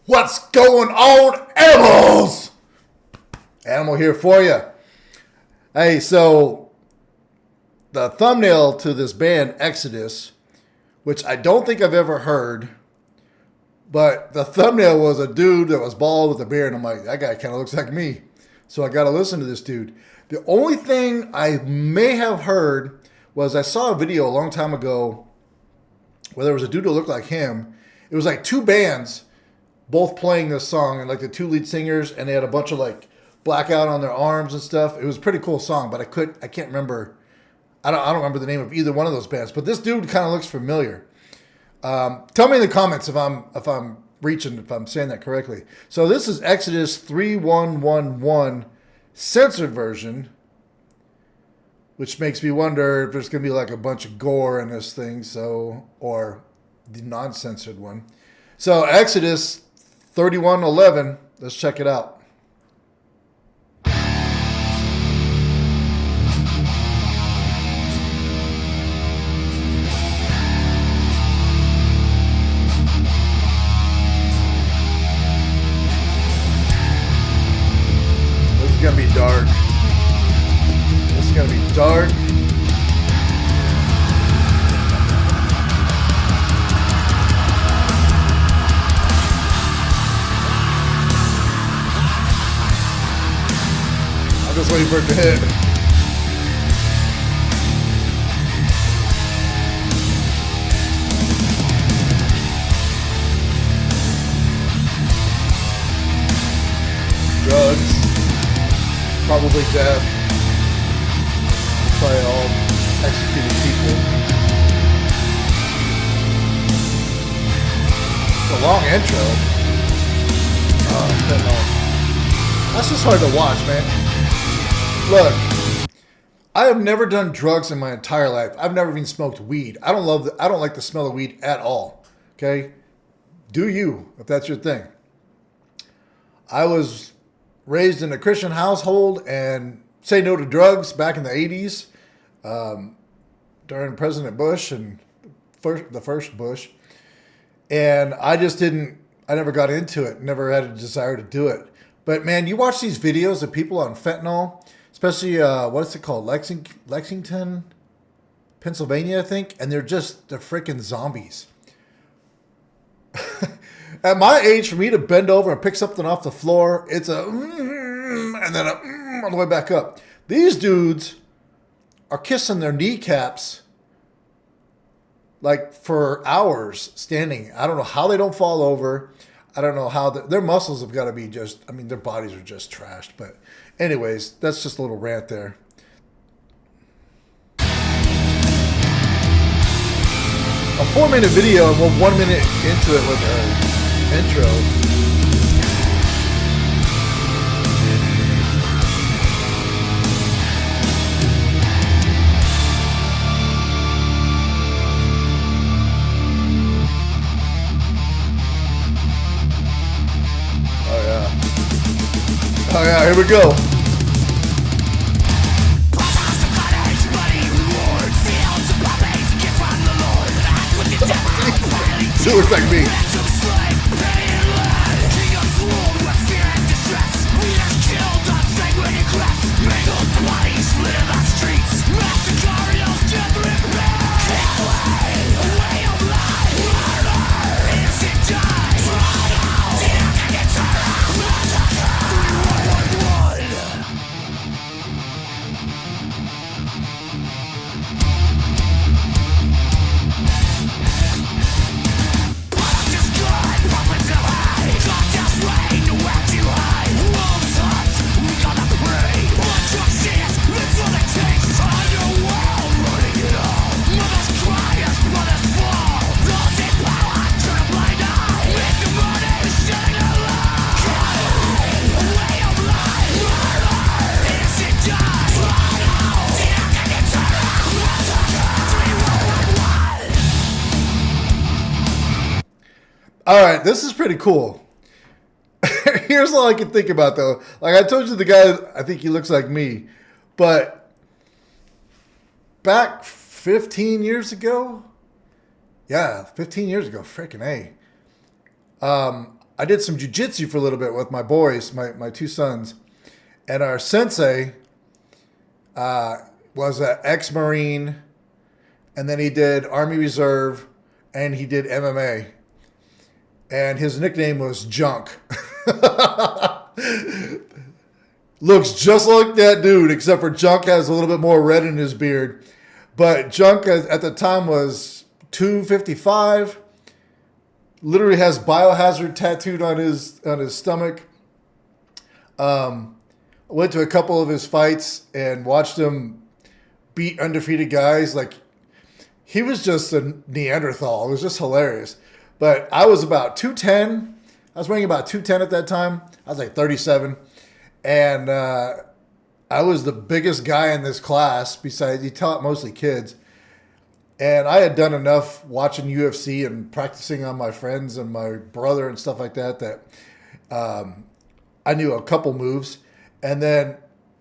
What's going on, animals? Animal here for you. Hey, so the thumbnail to this band, Exodus, which I don't think I've ever heard, but the thumbnail was a dude that was bald with a beard, and I'm like, that guy kind of looks like me. So I got to listen to this dude. The only thing I may have heard was I saw a video a long time ago where there was a dude that looked like him. It was like two bands both playing this song, and like the two lead singers, and they had a bunch of like blackout on their arms and stuff. It was a pretty cool song, but I can't remember. I don't remember the name of either one of those bands, but this dude kind of looks familiar. Tell me in the comments if I'm saying that correctly. So this is Exodus 3111 censored version, which makes me wonder if there's gonna be like a bunch of gore in this thing, or the non-censored one. So Exodus 3111, let's check it out. This is gonna be dark. This is gonna be dark. Just waiting for it to hit. Drugs. Probably death. Probably all executed people. It's a long intro. That's just hard to watch, man. Look, I have never done drugs in my entire life. I've never even smoked weed. I don't like the smell of weed at all. Okay? Do you, if that's your thing. I was raised in a Christian household and say no to drugs back in the 80s, during President Bush and the first Bush. And I never got into it, never had a desire to do it. But man, you watch these videos of people on fentanyl, especially, what's it called? Lexington, Pennsylvania, I think. And they're freaking zombies. At my age, for me to bend over and pick something off the floor, it's a and then on the way back up. These dudes are kissing their kneecaps like for hours standing. I don't know how they don't fall over. I don't know how their muscles have got to be their bodies are just trashed. But anyways, that's just a little rant there. A 4-minute video, and we're 1 minute into it with an intro. Oh yeah, here we go. She looks like me. All right, this is pretty cool. Here's all I can think about, though. Like I told you, the guy, I think he looks like me. But back 15 years ago, yeah, 15 years ago, freaking A. I did some jiu-jitsu for a little bit with my boys, my two sons. And our sensei was an ex-Marine, and then he did Army Reserve, and he did MMA. And his nickname was Junk. Looks just like that dude, except for Junk has a little bit more red in his beard. But Junk at the time was 255. Literally has Biohazard tattooed on his stomach. Went to a couple of his fights and watched him beat undefeated guys. Like, he was just a Neanderthal. It was just hilarious. But I was about 210. I was weighing about 210 at that time. I was like 37. And I was the biggest guy in this class. Besides, he taught mostly kids. And I had done enough watching UFC and practicing on my friends and my brother and stuff like that I knew a couple moves. And then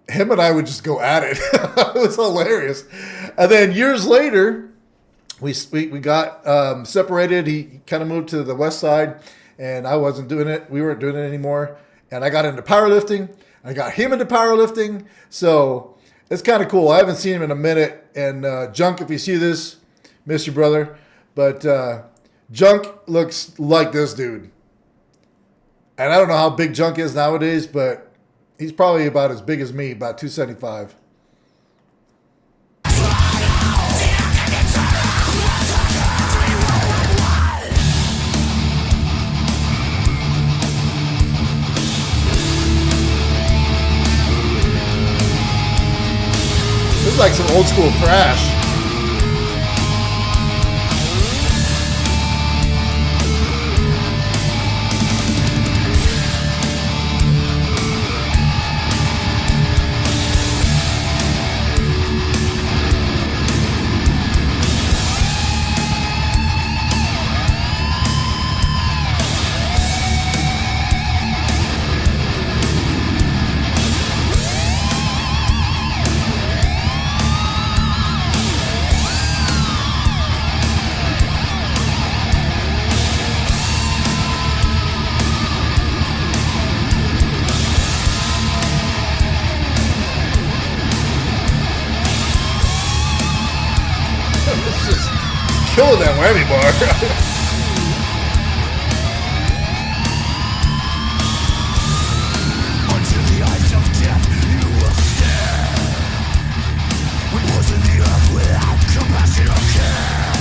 him and I would just go at it. It was hilarious. And then years later, we got separated. He kind of moved to the west side, and I wasn't doing it. We weren't doing it anymore. And I got into powerlifting. I got him into powerlifting. So it's kind of cool. I haven't seen him in a minute. And Junk, if you see this, miss you, brother. But Junk looks like this dude. And I don't know how big Junk is nowadays, but he's probably about as big as me, about 275. This is like some old school thrash. Killing that whammy bar. Until the eyes of death you will stare. We poison the earth without compassion or care.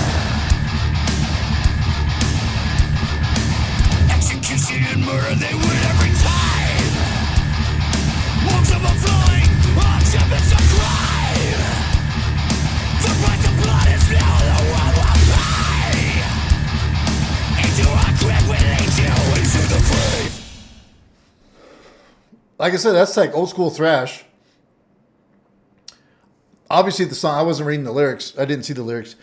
Execution and murder, they win every time. Wolves of overflowing, all champions of crime. The price of blood is now the world will pay. Into our grave we lead you into the grave. Like I said, that's like old school thrash. Obviously, the song, I wasn't reading the lyrics. I didn't see the lyrics.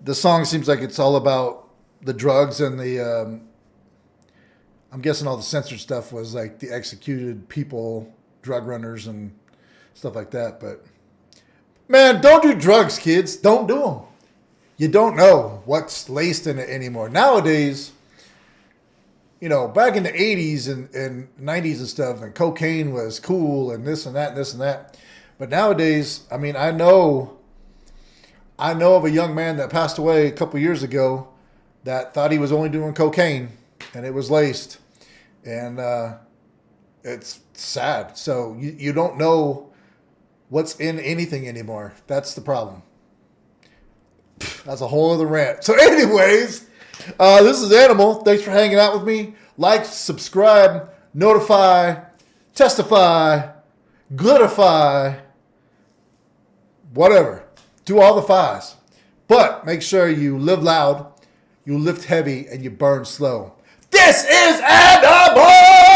The song seems like it's all about the drugs and the, I'm guessing all the censored stuff was like the executed people, drug runners and stuff like that. But man, don't do drugs, kids. Don't do them. You don't know what's laced in it anymore. Nowadays, you know, back in the 80s and 90s and stuff, and cocaine was cool and this and that and this and that. But nowadays, I mean, I know of a young man that passed away a couple years ago that thought he was only doing cocaine, and it was laced. And it's sad. So you don't know what's in anything anymore. That's the problem. That's a whole other rant. So anyways, this is Animal. Thanks for hanging out with me. Like, subscribe, notify, testify, glitterify, whatever. Do all the fives. But make sure you live loud, you lift heavy, and you burn slow. This is Animal!